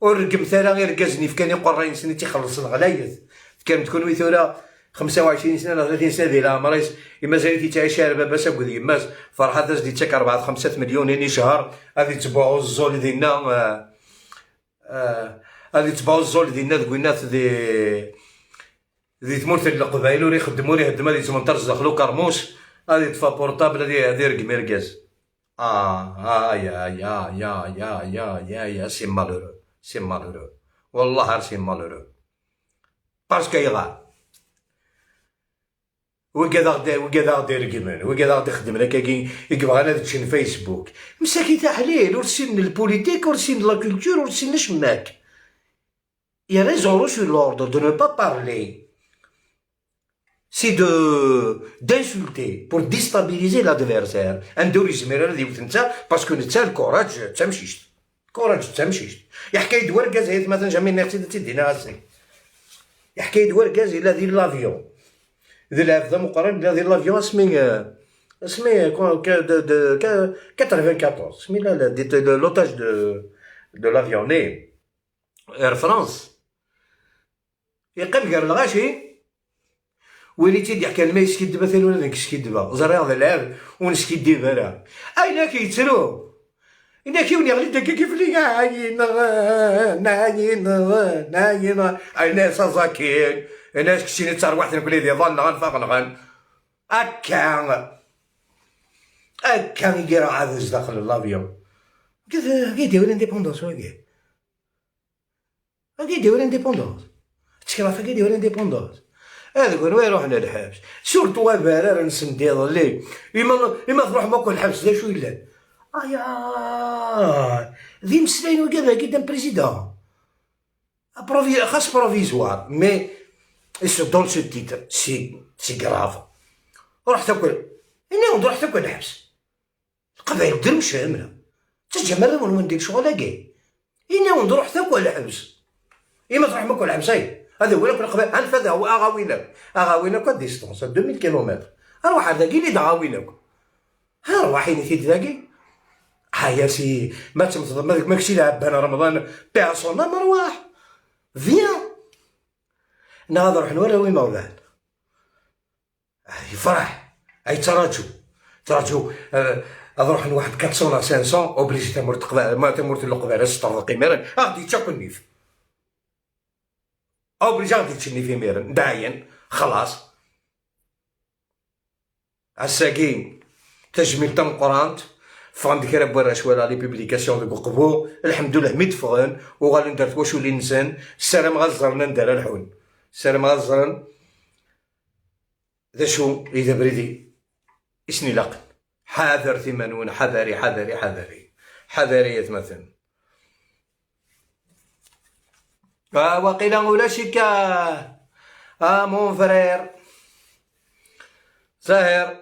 ورقم ثلاثة غير كازني فكان يقرين سنة تيخلص الغلايث كان تكون ويثورا 25 سنه ولا 30 سنه ديال عمريس مازال تيتعيش لاباس اكود يماس فرحه داز ديتك 4 5 مليون يعني شهر غادي تبعوا الزول ديالنا غادي تبعوا الزول ديالنا الكوينات دي تمرثل القبائل وري يخدموا ليه الدما ديال تمنطرز دخلوا كرموش غادي تفا بورطابل هادي رقمي ركاز يا سي مالورو والله سي مالورو باسكو يغا وكذا غدير كيمان وكذا غادي يخدم لك يبغى انا تشين فيسبوك مساكين تحليل ورسين البوليتيك ورسين لا كولتور ورسين شماك يا ريزون سور لوردر دو نو با بارلي سي d'insulter pour déstabiliser l'adversaire ندور يزمير هذا يوث نتا باسكو نتا الكوراج تمشيشت كوراج تمشيشت يحكي دوار كاز هيت مثلا جامي نيرتي تدينا هاسي يحكي دوار كاز الى ديال لافيون ذي العفذا مقارن ديال لافيون اسمي 94 سمي لا لوتاج دو لافيون ني اير فرانس يقيم كاع الغاشي ويلي تيدي حكى ما يسكي دابا ثاني ولا نكسكي دابا زريع هذا العاب ونسكي دابا راه اين كيترو إنا كيوني غلي داكا كيف لي ناين أنا سازاكين أنا كشتيني تروحت نقولي دي ظن غنفاق نغن هكا يدير عاوز داخل لافيون كيديرو لانديبوندونس كيديرو لانديبوندونس تشكرا كيديرو لانديبوندونس هذاك وين روحنا الحبس سورتو بارا نسندي لي إما تروح ماكو الحبس دا شو يلا ذي مسلاين وكذا قدام بريزيدون خاص بروفيزوار مي دون سو تيتر سي كراف روح تاكل هنا روح تاكل الحبس القبائل دير مشامله تجمل وين ندير شغل كاي هنا روح تاكل الحبس إما تروح ماكل الحبس هذا هو القبائل هنفذ هو اغاوينك ديستونس 2000 كيلومتر اروح هذاك اللي دعاوينك ها روحيني في ذاكي يا سي ما تمتض ماكشي لعبان رمضان بيرسون مروح فيان نهضر روح نوري مولانا يفرح تراجو اروح لواحد 400 500 اوبليجي تمرت القبائل ستطرقي ميرن غادي تشاكل نيف اوبليجي غادي تشني في ميرن داين خلاص الساكين تجميل تم قرانت فغنديك راه بوراش ولا لي بوبليكاسيون دو قبو الحمد لله ميت فغن وغادي ندرت واش ولي نسان السلام غزرنا ندار الحون السلام غزرن ذا شو اذا بريدي اسني لاقن حذر ثمانون، حذري حذري حذري حذري يتمثل. وقيلا ولا شكا مون فرير زاهر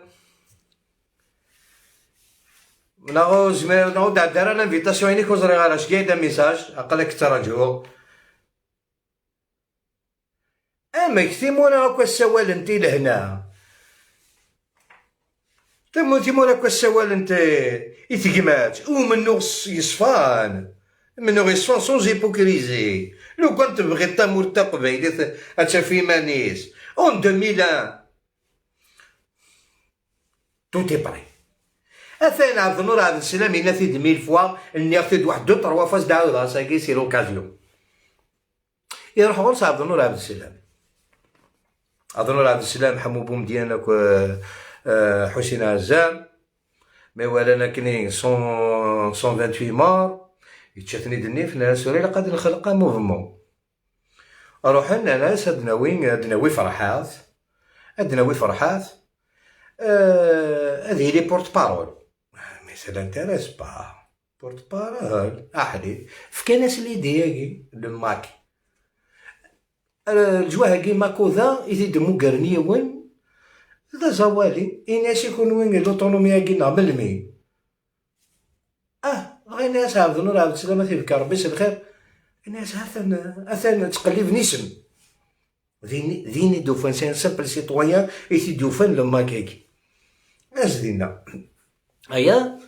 نعود دار انا انفيتاسيون ينيك وزري غالا شكايدا ميساج اقلك تراجعو اما كثيمونا هاكا السوال انتي لهنا تيمونا هاكا السوال انتي يتقمات ومنو يصفان منو يصفان سونز هيبوكريزي. لو كنت تبغي تامور تا قبيلي اتشافي مانيس اون 2001 توتي بري اثان عبد النور عبد السلام إنا في 2000 فوا اني اخذ واحد دو تروا فاس دعاو راساكي سي لوكازيون يروح غرس عبد النور عبد السلام. عبد النور عبد السلام حمو بومديانك حسين عزام مي ولا كني 128 مار يتشاتني دني في ناس سوري لقد نخلق موفمون اروح لنا ناس ادناوي فرحات ادناوي فرحات هذه لي بورت بارول مي سا لانتيريس با بورت بارول احلي في ناس لي دياكي لو ماكي الجواهكي ماكو ذا يزيد مقرنية وين ذا زوالي إناس يكون وين لوطونوميا كينا بالمي غير ناس عبد النور عبد السلام في ربي الخير الناس أثن تقليب نسم ذيني دوفان سي ان سامبل سيتويان يثي دوفان لما كاكي اش دينا هيا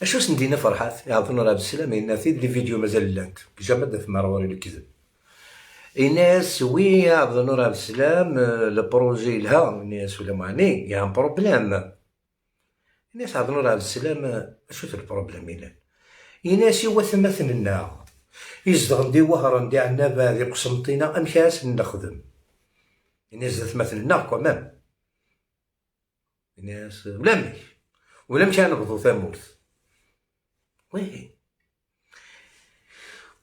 اشو سندينا فرحات يا عبد النور عبد السلام إنا في لي فيديو مازال لانك جامد في مروري الكذب الناس وي عبد النور عبد السلام البروجي لها الناس ولا معني يا ان بروبليم الناس عبد النور عبد السلام شوف البروبليم إلا الناس يوثمثلنا يزدغ ندي وهران دي عنا بادي قسمطينا امكاس نخدم الناس تمثلنا كمان الناس ولا كان نبضو ثمورث وي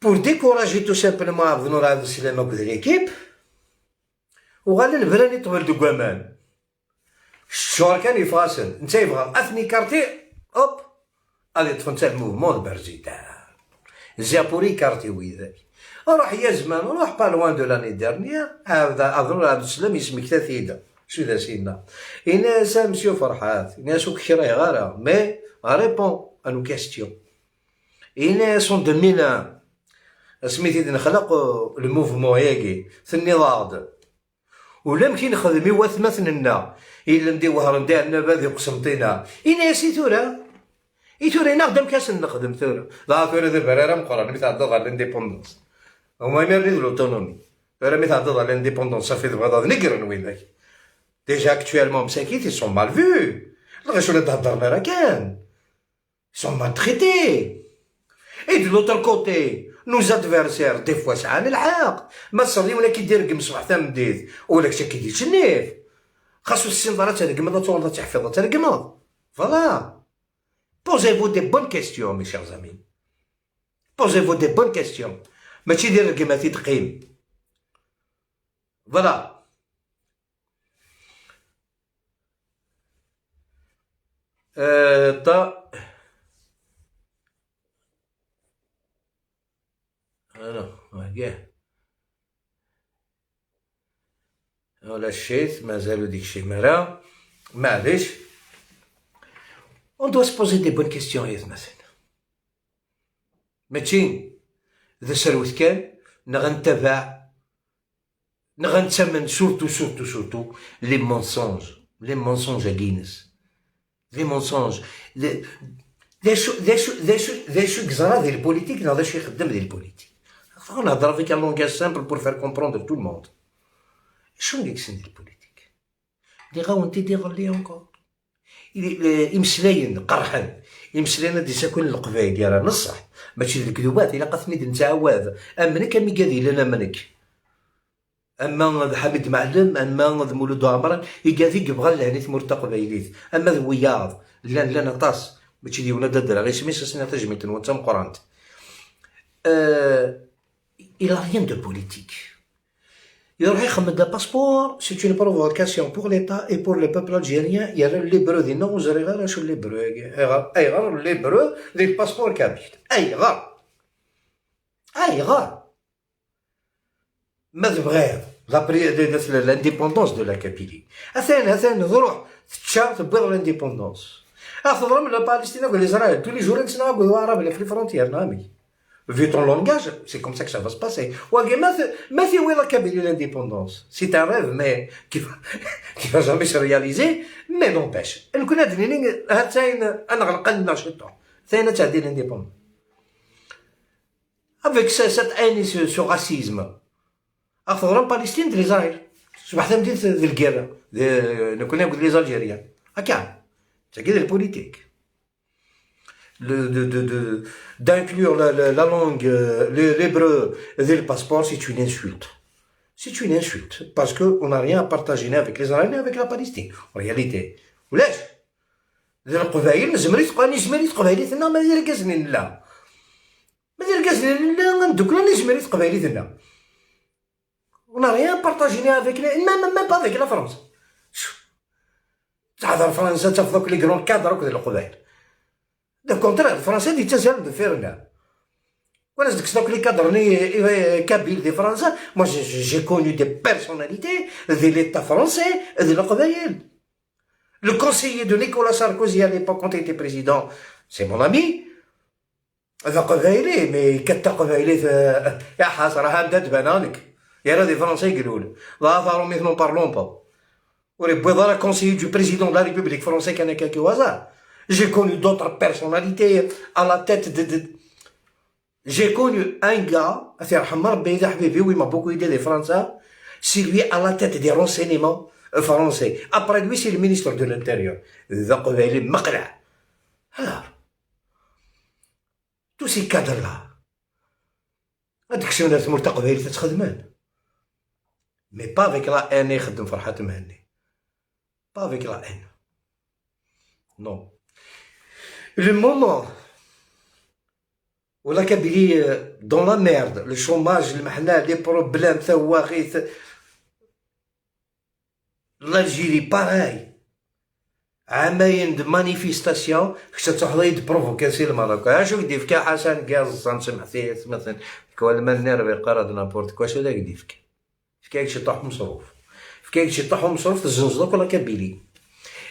بور ديكوراجي تو سامبلومون عبد النور عبد السلام هاكا ليكيب وغادا البراني طول دو كوامان الشهر كان يفاصل نتا يبغى اثني كارتي اوب غادي يطفى نتا الموفمون برزيدان زابوري كارتي ويذاك روح يا زمان روح با لوان دو لاني ديرنيير عبد النور عبد السلام يسمك ثاثيدا شو ذا سينا الناس مسيو فرحات الناس كراي غارة مي ريبون انو كاستيون الناس اون 2001 سميتي نخلق الموفمون هاكي في النضال ولا مكي نخدم يواث مثلنا الا ندي وهر ندي عندنا بادي قسمطينا الناس يثوري نخدم كاس نخدم ثورة لا ثورة ذا برارة مقرن مثل عدد على الانديبوندونس هما يمرني لوتونومي برا مثل عدد على الانديبوندونس صافي دابا نقرن وينك ديجا اكتويلمون مساكين تي سون مال فيو لغاش ولا تهضرنا راه كان سون مال تريتي اي دو لوتر كوتي نوز ادفيرسير دي فوا ساعة الحق ما تصلي ولا كيدير رقم صباح تا مديت ولا كشا كيدير شنيف خاصو السنظرة ترقمض تولد تحفظ ترقمض فوالا posez-vous des bonnes questions mes chers amis posez-vous des bonnes questions ماشي دير رقمات تقيم فوالا طا ياه ولا الشيت مازالو ديكشي مرا معليش on doit se poser des bonnes questions يا مثلا ماشي إذا سروت كان نغنتبع نغنتمن سورتو لي مونسونج أكينس لي مونسونج ذا شو كزرا ديال البوليتيك نا ذا شو يخدم ديال البوليتيك نهضر فيك ان لونغاج سامبل بور فير كومبروندر تو الموند شنو ديك السن ديال البوليتيك لي غاونتي دير لي اونكور يمسلاين قرحن يمسلاين دي ساكن القبايل راه نصح ماشي الكذوبات الا قثني نتعاوذ امنك كمي قاذي لنا منك اما حميد معلم اما مولود عمران يقاذي يبغى لهني ثمور قبايليت اما ذوياض لا نطاس ماشي ديونا ددرا غير سميت سنه تجميت وانت مقرانت الى ريان دو بوليتيك يروح يخمم باسبور. سي اون بروفوكاسيون بور ليتا اي بور لو بوبل الجيريان. يرى لي برو ديالنا وزري غير شو لي برو اي غير لي برو ديال الباسبور كابيل اي غير اي غير ما تبغيه لانديبوندونس دو لا كابيلي. اثان تروح تتشا تبغي لانديبوندونس تضرب لبالستين ولا اسرائيل tous les jours نتسناو عرب في الفرونتيير نامي. Vu ton langage, c'est comme ça que ça va se passer. Mais si oui la Kabylie l'indépendance, c'est un rêve, mais qui va jamais se réaliser, mais n'empêche. Elle connaît des lignes, elle a l'indépendance. Avec cette haine, ce racisme, en Palestine, l'Israël. Je vais dire de la guerre, nous connaissons les Algériens. C'est la politique. D'inclure la langue, l'hébreu dans le passeport, c'est une insulte. C'est une insulte. Parce qu'on n'a rien à partager ni avec les Israéliens ni avec la Palestine. En réalité. ولاش؟ القبائل نزمري قبائليتنا ما دير كازنين لا. ما دير كازنين لا ندوكلا نزمري قبائليتنا. On n'a rien à partager ni avec les même pas avec la France. تهضر فرنسا تفضل لي كرون كادر وكذا القبائل. Au contraire, les Français disent ça de faire là. Voilà, c'est que les cadres kabyles des Français. Moi, j'ai connu des personnalités de l'État français et de la Qabaïl. Le conseiller de Nicolas Sarkozy à l'époque, quand il était président, c'est mon ami. هذا قبائلي مي كتا قبائلي يا حسرة هبدت بنانك يا راه دي فرنسي يقولوا له لا ظهروا مثل بارلون با وري بوضا conseiller du président de la République française كان هكاك au hasard. J'ai connu d'autres personnalités à la tête de... J'ai connu un gars, il m'a beaucoup aidé des Français, c'est lui à la tête des renseignements français. Après lui, c'est le ministre de l'Intérieur. Alors, tous ces cadres-là, mais pas avec la haine, pas avec la haine. Non. Le moment où la Kabylie dans la merde, le chômage, le mahna, les problèmes, l'Algérie, pareil. عامين de manifestation كتحضي de provocation المراكش اشو يديفك حسن قاص نسمع فيه مثلا كوال ما نيرفي قرض نابورت كوا شو داك يديفك فكاك شي طاح مصروف فكاك شي طاح مصروف تزنزلك ولا كابيلي.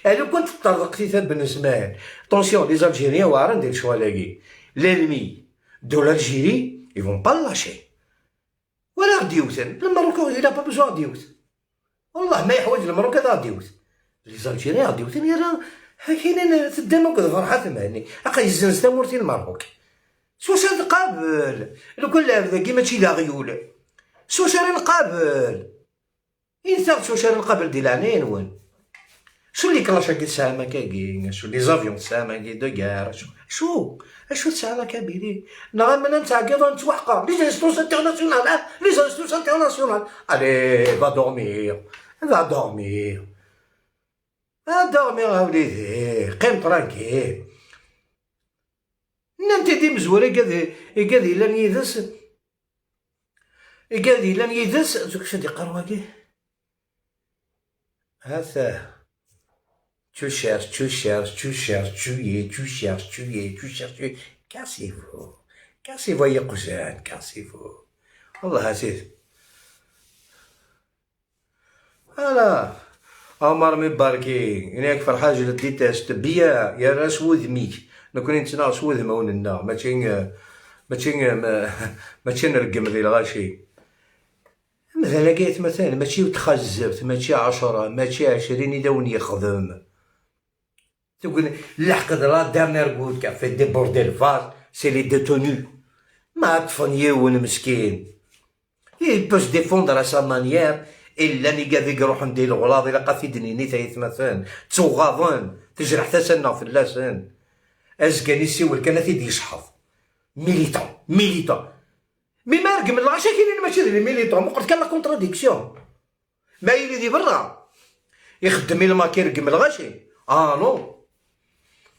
لو كنت تطرق في بن اسماعيل طونسيون لي زالجيريان واعر ندير شوا لاكي لانمي دو l'Algérie ils vont pas lâcher ولا غادي يوثن الماروكو il a pas besoin ديوث والله ما يحوج الماروكو غادي يوث لي زالجيريان غادي يوثن راه كاينين تدامك فرحه ثماني اقا يزنز تمورتي الماروك سوا شاد قابل لو كل هذا كيما تشي لا غيول سوا شاري نقابل انسان سوا شاري نقابل ديال العنين وين شو اللي كلاش هاكي تسامة كاكين شو لي زافيون تسامة كي دو كار شو تسامة كابيري نغا منا نتاع كذا نتوحقا لي انستونس انترناسيونال لي انستونس انترناسيونال الي فا دورمير وليدي قيم ترانكيل نانتي دي مزوري كادي لان يدس زوك شادي قرواكي هذا Tu cherches. Cassez-vous يا قجان cassez-vous. والله عزيز. هلا عمر مباركين هناك في الحاجة اللي ديتاش تبيا يا راس وذميك نكون نتنا سوذ مولنا ماشي نرقم ذي الغاشي مثلا لقيت مثلا ماشي تخزفت ماشي 10 ماشي 20 يداون يخدم تقول لحقد لا دارنير قول كافي دي بورديل فاس سي لي ديتونو ما تفنيون مسكين il peut se défendre à sa manière الا ني قاعد يروح ندير الغلاظ الا قا في دنيني تيتمثل تغاضن تجرح تسنى في اللسان ازكاني يسول كان تيدي يشحف ميليتون مي ما رقم العشاء كاينين ماشي لي ميليتون قلت كان لا كونتراديكسيون ما يلي برا يخدم الا ما كيرقم الغاشي نو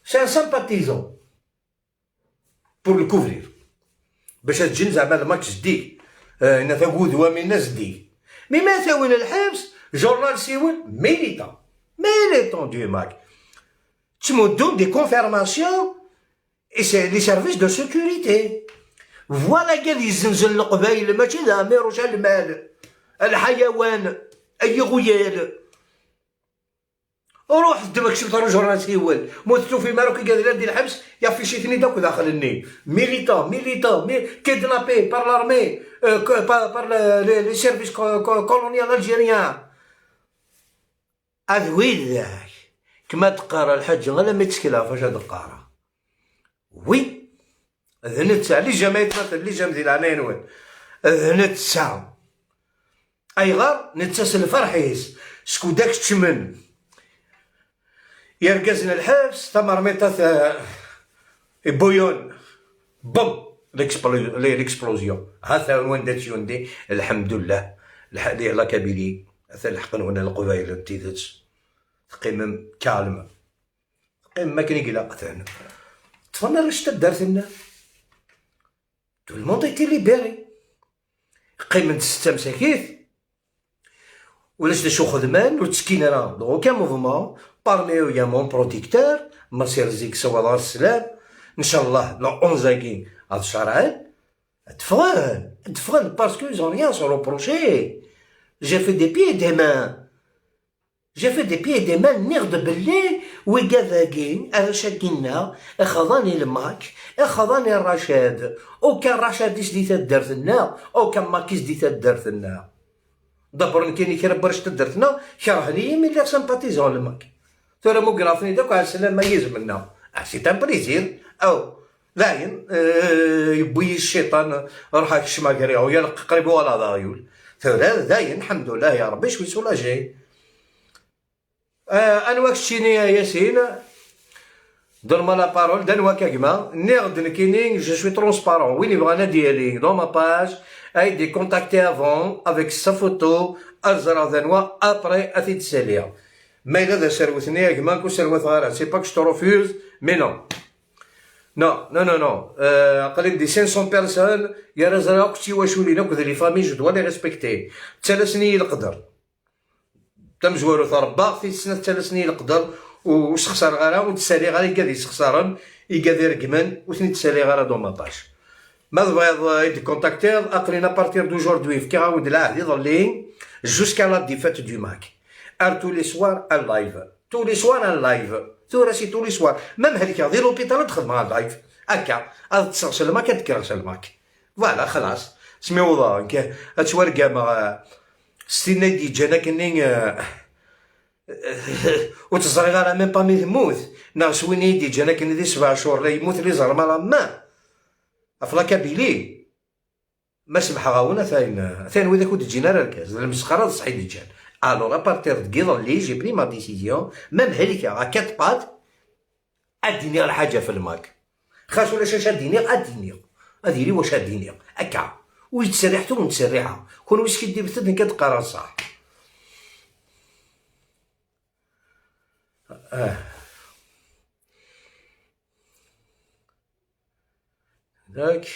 سي ان سامباتيزون بور الكوفرير باش تجي زعما الماتش جديد انا تقود من الناس دي مي متى وين الحبس جورنال سيول ميليتون دو ماك تمدون دي كونفيرماسيون لي سيرفيس دو سيكوريتي. فوالا قال يزنزل القبايل ماشي ذا ما يروش على المال الحيوان اي غيال. روح دمك شفت جورنال سيول موتتو في ماروكي قال دير الحبس يا في شي ثني داك داخل الني ميليتون كيدنابي بار لارمي بار لي سيرفيس كولونيال الجيريان. أذوي ذاك كما تقرا الحج غير ما يتسكلا فاش هاد القارة وي ذنت ساعة اللي جا ما يتمثل اللي جا مدير عناين وين ذنت ساعة أي غار نتسلسل فرحيس شكون داك تشمن يرقزنا الحبس تمر ميتا بويون بوم ليكسبلوزيون هذا وين دات يوندي الحمد لله الحديث لا كابيلي هذا الحقن هنا القبائل تيدت تقيم كالمة تقيم ما كان يقلق ثاني تفنى رشتا دارت لنا تو الموند ايتي ليبيري قيم ستة مساكيت ولاش دا شو خدمان وتسكين راه دو اوكان موفمون بارميو يا مون بروتيكتور مصير زيك سوا دار السلام ان شاء الله لو اونزاكي هاد الشهرين تفغن باسكو زون ريان سو روبروشي جي في دي بيي دي مان نغد باللي وكذاكين انا شاكينا اخذاني الماك اخذاني الرشاد او كان رشاد ديت دارت لنا او كان ماكيس ديت دارت لنا دبر كاين كيربر شتا درتنا كرهني ملي سامباتيزون الماك ترى موقرافني داك على السلام ما يزمنا سي تان بريزير او لاين يبوي الشيطان روح هاك الشماكري او يلق قريب ولا ضايول ترى داين الحمد لله يا ربي شوي سولاجي. انا واك شتيني يا ياسين دون ما لا بارول دان كاكما نيغد نكينين جو سوي ترونسبارون وين يبغانا ديالي دون ما باج اي دي كونتاكتي افون افيك سا فوتو ازرا ذنوا ابري اثي تساليها ما الا دا سروثني يا كما كو سروث غير سي با كو جو روفوز مي نو قليل دي 500 بيرسون يا رزرا كنتي واش ولينا كذا لي فامي جو دوا لي ريسبكتي 3 سنين القدر تم زوارو ثربا في سنة 3 سنين القدر وسخسر غيرها وتسالي غير يقاد يسخسرن يقاد يرقمن وثني تسالي غير دوماطاج ما بغيض يدي كونتاكتير اقرينا بارتير دوجوردوي في كيعاود العهد يظلين جوسكا لا ديفات دو ماك ار تو لي سوار ان لايف تو لي سوار ان لايف تو راسي تو لي سوار ميم هذيك غير لوبيتال تخدم مع اللايف هكا هاد تسغسل الماك تكرسل الماك فوالا خلاص سميوضا هاتشواركا ما ستينا دي جانا كني وتصري غير ميم با مي تموت ناقص وين يدي جانا كني دي 7 شهور لا يموت لي زرما ما افلا كابيلي ما سمح غاونا ثاين وذاك ود تجينا ركاز المسخره صحي ديجان الوغ ابارتير دكيض لي جي بري ما ديسيزيون ميم هذيك راه كات بات اديني الحاجه في الماك خاص ولا شاش اديني اديري واش اديني هكا ويتسرحتو ونتسرحها كون واش كيدير بثدن كتقرا صح داك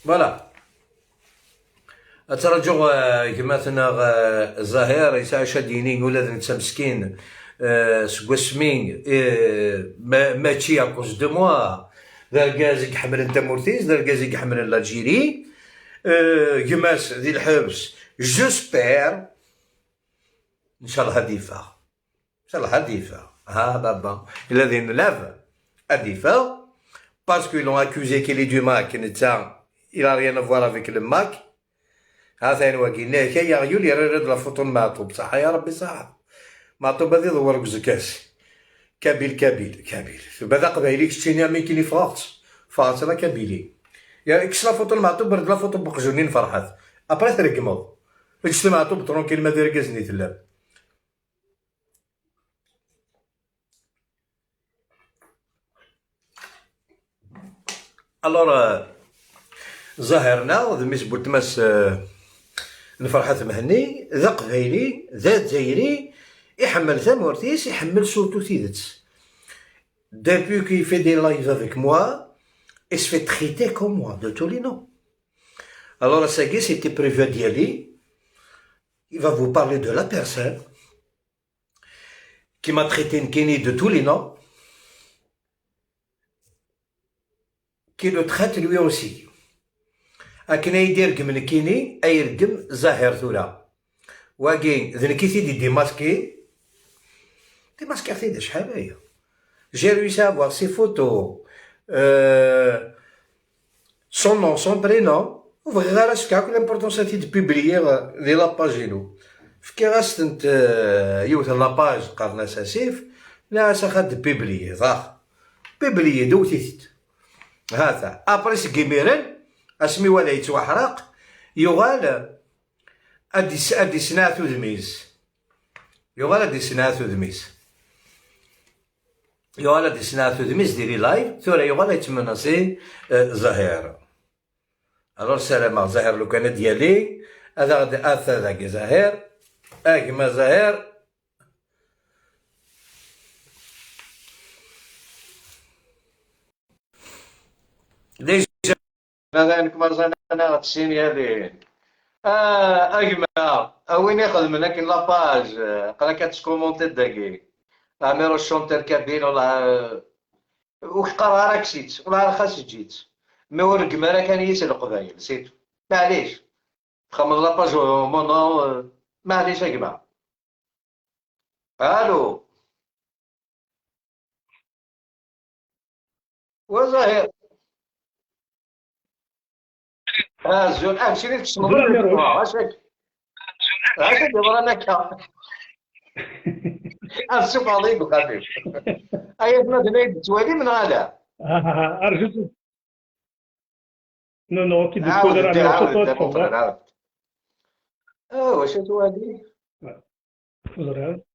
فوالا اترجو كما ثنا الظاهر يسا شاديني ولا نتا مسكين سكواسمين ماشي اكوز دو موا داركازيك حمل انت مورتيز داركازيك حمل الجيري كماس ذي الحبس جوسبير ان شاء الله هديفا ها بابا الذين لاف هديفا باسكو لون اكوزي كيلي دو ماك نتا il a rien à voir avec le mac هذا واقيلنا كي يغيول يرد لا فوتو المعطوب صح يا ربي صح معطوب هذي دور كزكاس كابيل بدا قبايلي كشتيني مي كيلي فرات لا كابيلي يا اكس لا فوتو المعطوب برد لا فوتو بقجونين فرحات ابري ترقمو اكس المعطوب ترونكيل ما داير كازني تلا الور ظاهرنا ذميس بوتماس الفرحة مهني ذا قبايلي ذا دزايري يحمل ثمورتيس يحمل سورتو تيدت depuis qu'il fait des lives avec moi il se fait traiter comme moi de tous les noms Alors, ça y est, c'était prévu d'y aller. Il va vous parler de la personne qui m'a traité Nkini de tous les noms, qui le traite lui aussi. أكن يدير من كيني أيرقم زاهر ثورة واقي ذنكي تيدي ديماسكي عرفتي شحال هي j'ai réussi à voir ses photos son nom son prénom وبغي غير اش كاع l'importance تي de publier دي لاباج ديالو فكي غاستنت يوث لاباج قالنا ساسيف لا ساخد بيبليي ضاخ بيبليي دوتيت هذا ابري سكيميرن اسمي ولا يتوحرق يغال ادي سناثو دميس يغال ادي سناثو دميس يغال ادي سناثو دميس ديري لايف ثورا يغال يتمنصي زهير الور سلام زهير لو كان ديالي هذا غادي اثا ذاك زهير اكما زهير ديجا هذا انك مرزانا غتسيني هذه اجمع وين يخدم لكن لاباج قال كتكومونتي داكي اميرو الشونتر كابين ولا وقرا راك سيت ولا خاص جيت ما ورق ما راه كان يسال القبايل سيتو معليش خمر لاباج مونو معليش اجمع الو وزهير زون امشي لك تسمع عاشك يبغى نكا السوق عظيم وخفيف ايات ما دنيت توالي من هذا أرجو نو كي عاود تقول دير راه عاود صوت عاود واش توالي صوت